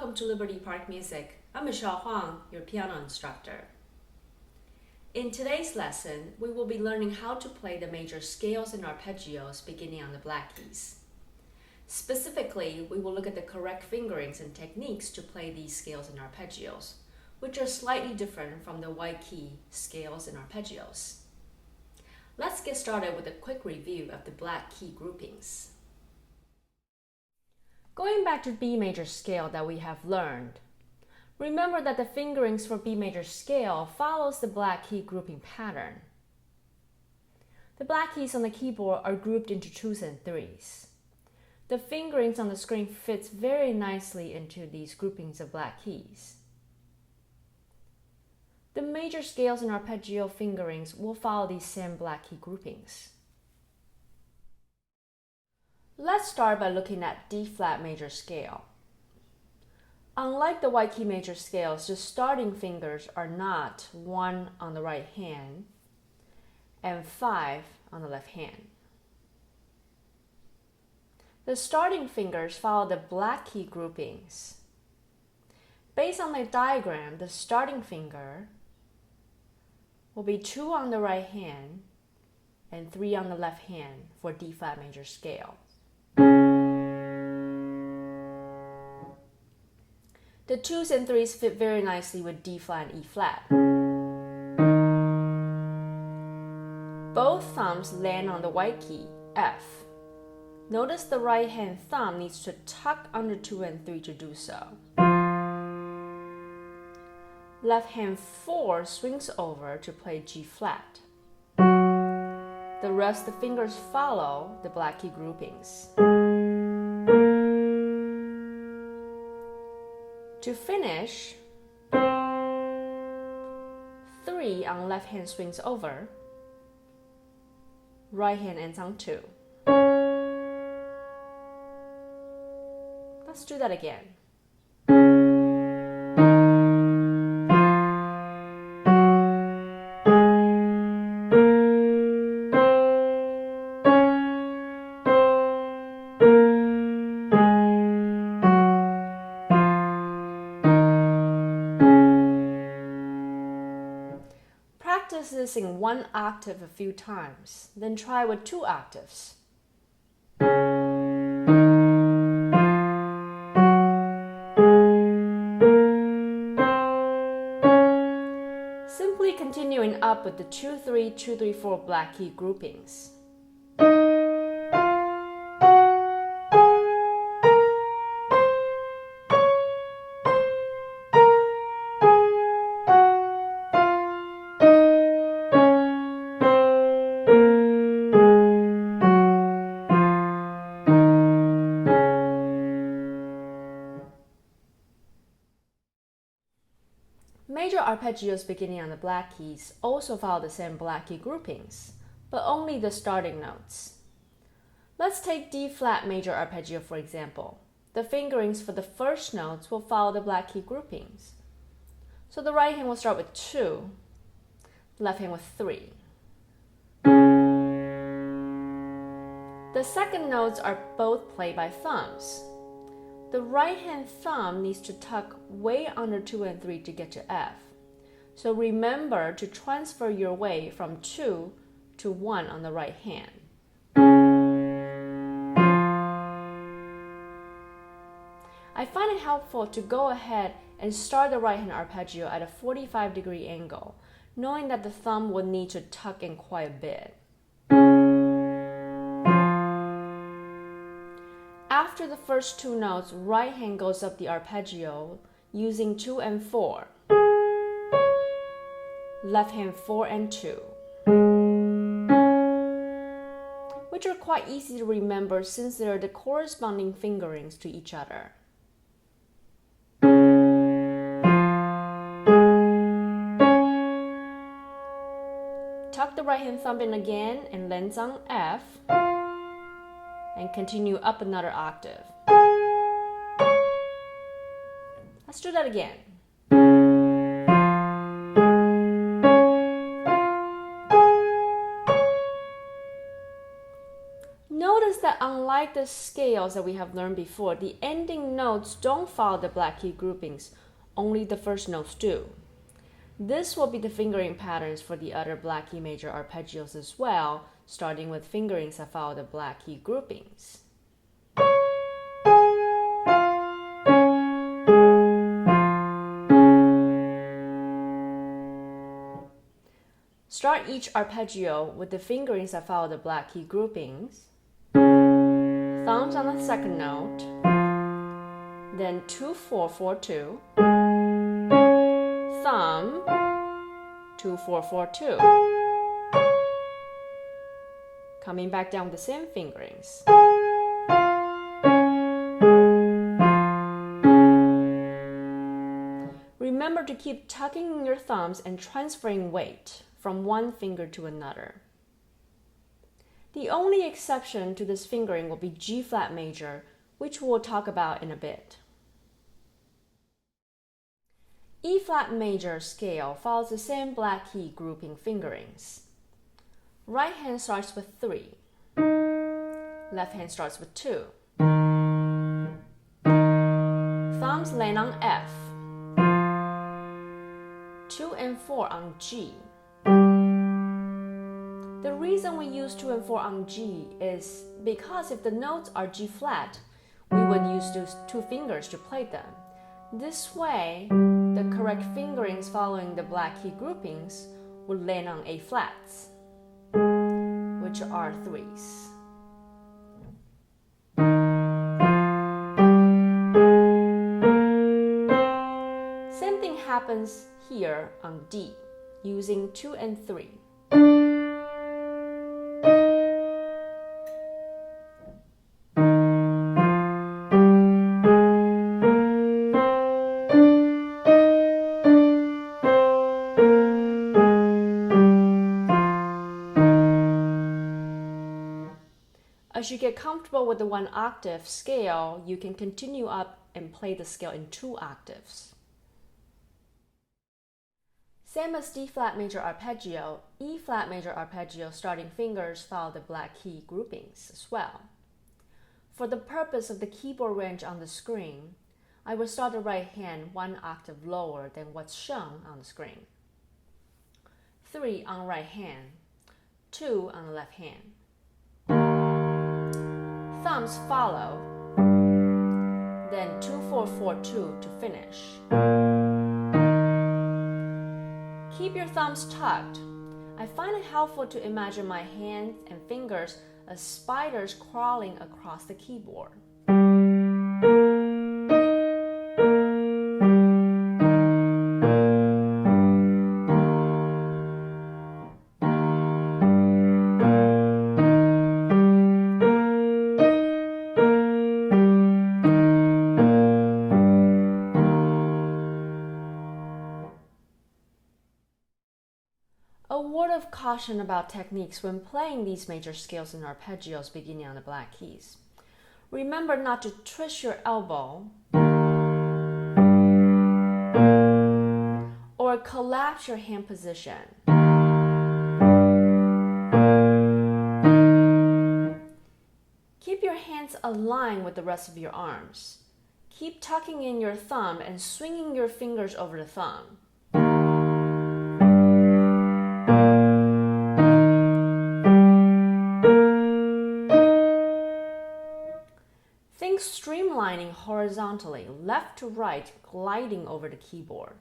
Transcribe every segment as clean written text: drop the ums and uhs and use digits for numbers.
welcome to Liberty Park Music. I'm Michelle Huang, your piano instructor. In today's lesson, we will be learning how to play the major scales and arpeggios beginning on the black keys. Specifically, we will look at the correct fingerings and techniques to play these scales and arpeggios, which are slightly different from the white key scales and arpeggios. Let's get started with a quick review of the black key groupings. Going back to B major scale that we have learned, remember that the fingerings for B major scale follows the black key grouping pattern. The black keys on the keyboard are grouped into 2s and 3s. The fingerings on the screen fits very nicely into these groupings of black keys. The major scales and arpeggio fingerings will follow these same black key groupings. Let's start by looking at D flat major scale. Unlike the white key major scales, the starting fingers are not 1 on the right hand and 5 on the left hand. The starting fingers follow the black key groupings. Based on the diagram, the starting finger will be 2 on the right hand and 3 on the left hand for D flat major scale. The 2s and 3s fit very nicely with D flat and E flat. Both thumbs land on the white key, F. Notice the right hand thumb needs to tuck under 2 and 3 to do so. Left hand 4 swings over to play G flat. The rest of the fingers follow the black key groupings. To finish, 3 on left hand swings over, right hand ends on 2. Let's do that again. Practice this in 1 octave a few times, then try with 2 octaves. Simply continuing up with the 2-3, 2-3-4 black key groupings. Major arpeggios beginning on the black keys also follow the same black key groupings, but only the starting notes. Let's take D flat major arpeggio for example. The fingerings for the first notes will follow the black key groupings. So the right hand will start with 2, left hand with 3. The second notes are both played by thumbs. The right hand thumb needs to tuck way under 2 and 3 to get to F. So remember to transfer your way from 2 to 1 on the right hand. I find it helpful to go ahead and start the right hand arpeggio at a 45-degree angle, knowing that the thumb will need to tuck in quite a bit. After the first 2 notes, right hand goes up the arpeggio using 2 and 4. Left hand 4 and 2. Which are quite easy to remember since they are the corresponding fingerings to each other. Tuck the right hand thumb in again and lands on F. And continue up another octave. Let's do that again. Notice that unlike like the scales that we have learned before, the ending notes don't follow the black key groupings, only the first notes do. This will be the fingering patterns for the other black key major arpeggios as well, starting with fingerings that follow the black key groupings. Start each arpeggio with the fingerings that follow the black key groupings. Thumbs on the second note, then 2 4 4 2, thumb 2 4 4 2. Coming back down with the same fingerings. Remember to keep tucking in your thumbs and transferring weight from one finger to another. The only exception to this fingering will be G flat major, which we'll talk about in a bit. E flat major scale follows the same black key grouping fingerings. Right hand starts with 3. Left hand starts with 2. Thumbs land on F. 2 and 4 on G. The reason we use 2 and 4 on G is because if the notes are G flat, we would use those 2 fingers to play them. This way, the correct fingerings following the black key groupings would land on A flats, which are 3s. Same thing happens here on D, using 2 and 3. As you get comfortable with the 1 octave scale, you can continue up and play the scale in 2 octaves. Same as D flat major arpeggio, E flat major arpeggio starting fingers follow the black key groupings as well. For the purpose of the keyboard range on the screen, I will start the right hand 1 octave lower than what's shown on the screen. 3 on the right hand, 2 on the left hand. Thumbs follow, then 2 4 4 2 to finish. Keep your thumbs tucked. I find it helpful to imagine my hands and fingers as spiders crawling across the keyboard. A word of caution about techniques when playing these major scales and arpeggios beginning on the black keys. Remember not to twist your elbow or collapse your hand position. Keep your hands aligned with the rest of your arms. Keep tucking in your thumb and swinging your fingers over the thumb. Think streamlining horizontally, left to right, gliding over the keyboard.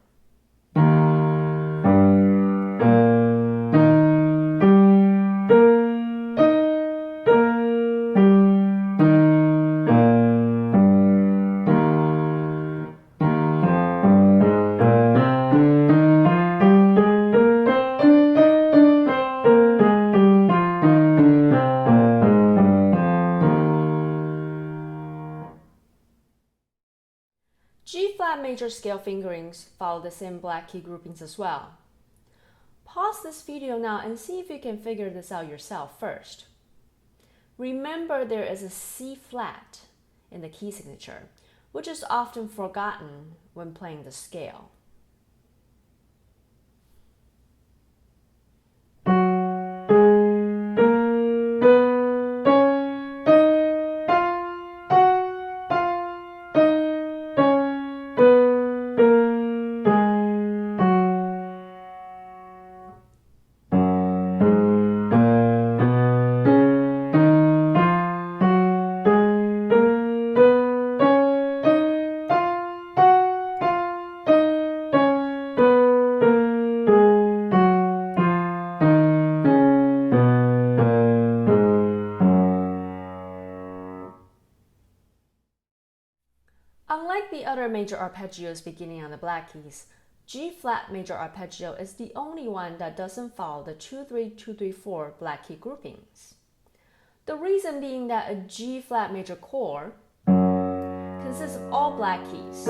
G-flat major scale fingerings follow the same black key groupings as well. Pause this video now and see if you can figure this out yourself first. Remember there is a C flat in the key signature, which is often forgotten when playing the scale. other major arpeggios beginning on the black keys, G-flat major arpeggio is the only one that doesn't follow the 2-3-2-3-4 black key groupings. The reason being that a G-flat major chord consists of all black keys,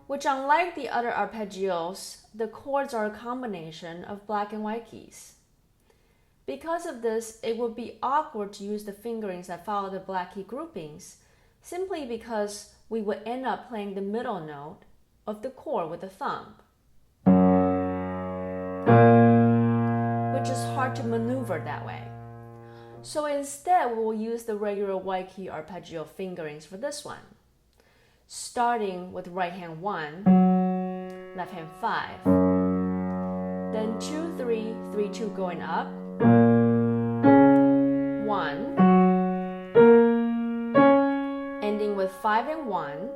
which unlike the other arpeggios, the chords are a combination of black and white keys. Because of this, it would be awkward to use the fingerings that follow the black key groupings, simply because we would end up playing the middle note of the chord with the thumb, which is hard to maneuver that way. So instead, we will use the regular white key arpeggio fingerings for this one, starting with right hand 1, left hand 5, then 2-3-3-2 going up, 1, ending with 5 and 1,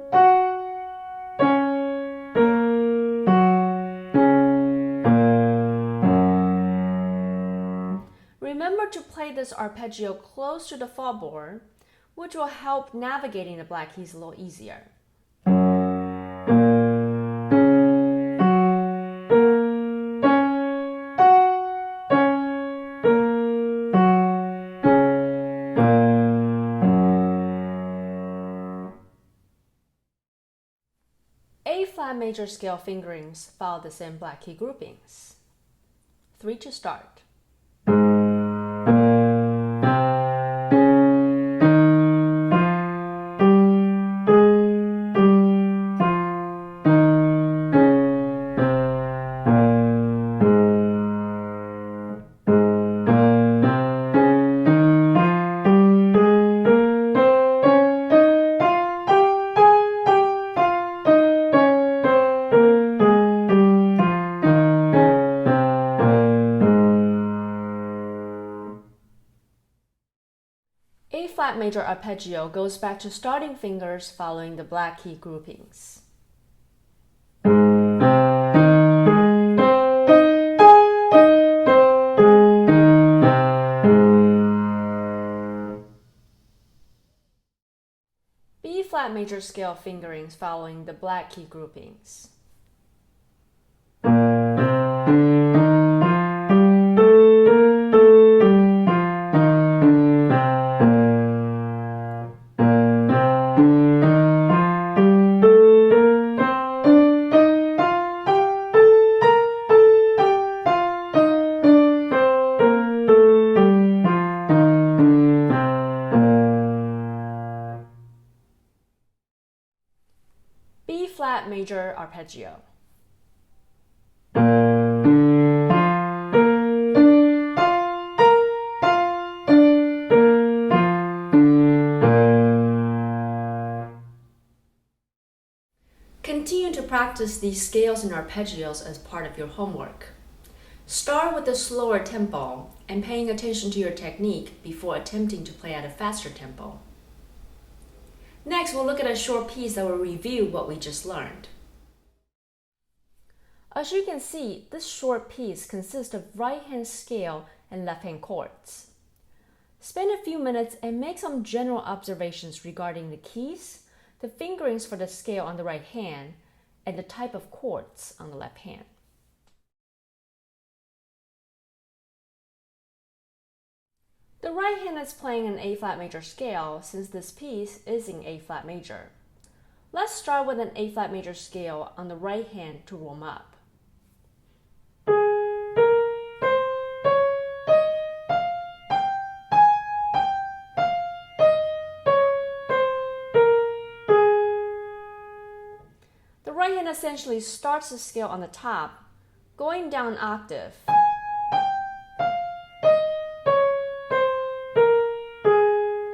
remember to play this arpeggio close to the fretboard, which will help navigating the black keys a little easier. A-flat major scale fingerings follow the same black key groupings. 3 to start. A-flat major arpeggio goes back to starting fingers following the black key groupings. B-flat major scale fingerings following the black key groupings. B-flat major arpeggio. Continue to practice these scales and arpeggios as part of your homework. Start with a slower tempo and paying attention to your technique before attempting to play at a faster tempo. Next, we'll look at a short piece that will review what we just learned. As you can see, this short piece consists of right-hand scale and left-hand chords. Spend a few minutes and make some general observations regarding the keys, the fingerings for the scale on the right hand, and the type of chords on the left hand. The right hand is playing an A-flat major scale since this piece is in A-flat major. Let's start with an A-flat major scale on the right hand to warm up. The right hand essentially starts the scale on the top, going down an octave,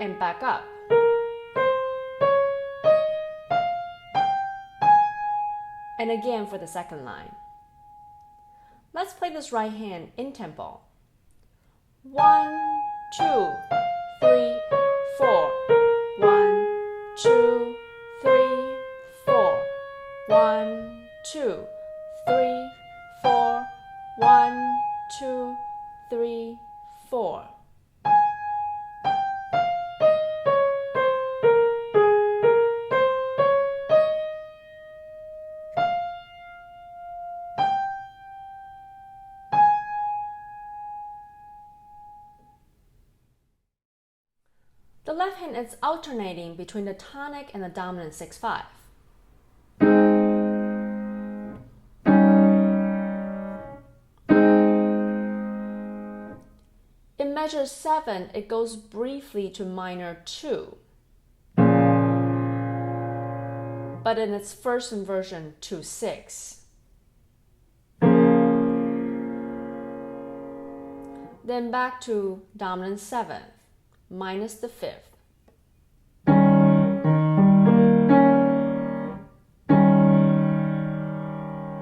and back up. And again for the second line. Let's play this right hand in tempo. 1, 2, 3, 4. 1, 2, 3, 4. 1, 2, 3, 4. 1, 2, 3, 4. left hand is alternating between the tonic and the dominant 6/5. In measure 7, it goes briefly to minor 2, but in its first inversion to 6. Then back to dominant 7th, minus the 5th.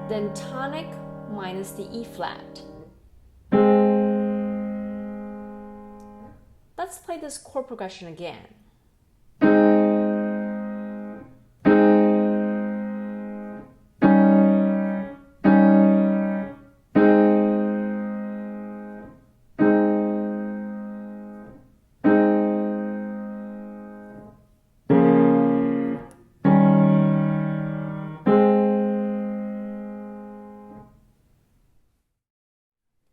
Then tonic minus the E flat. Let's play this chord progression again.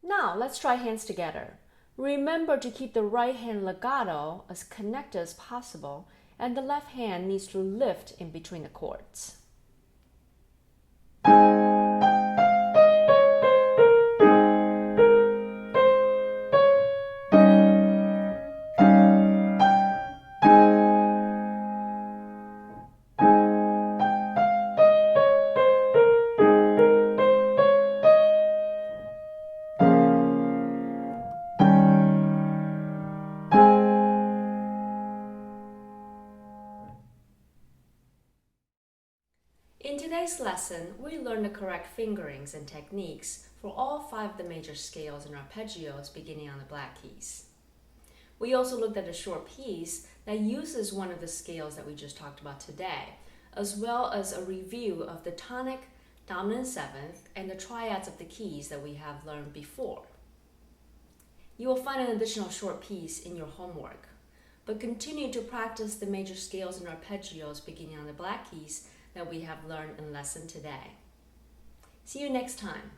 Now let's try hands together. Remember to keep the right hand legato as connected as possible, and the left hand needs to lift in between the chords. In today's lesson, we learned the correct fingerings and techniques for all 5 of the major scales and arpeggios beginning on the black keys. We also looked at a short piece that uses one of the scales that we just talked about today, as well as a review of the tonic, dominant 7th, and the triads of the keys that we have learned before. You will find an additional short piece in your homework, but continue to practice the major scales and arpeggios beginning on the black keys that we have learned in lesson today. See you next time.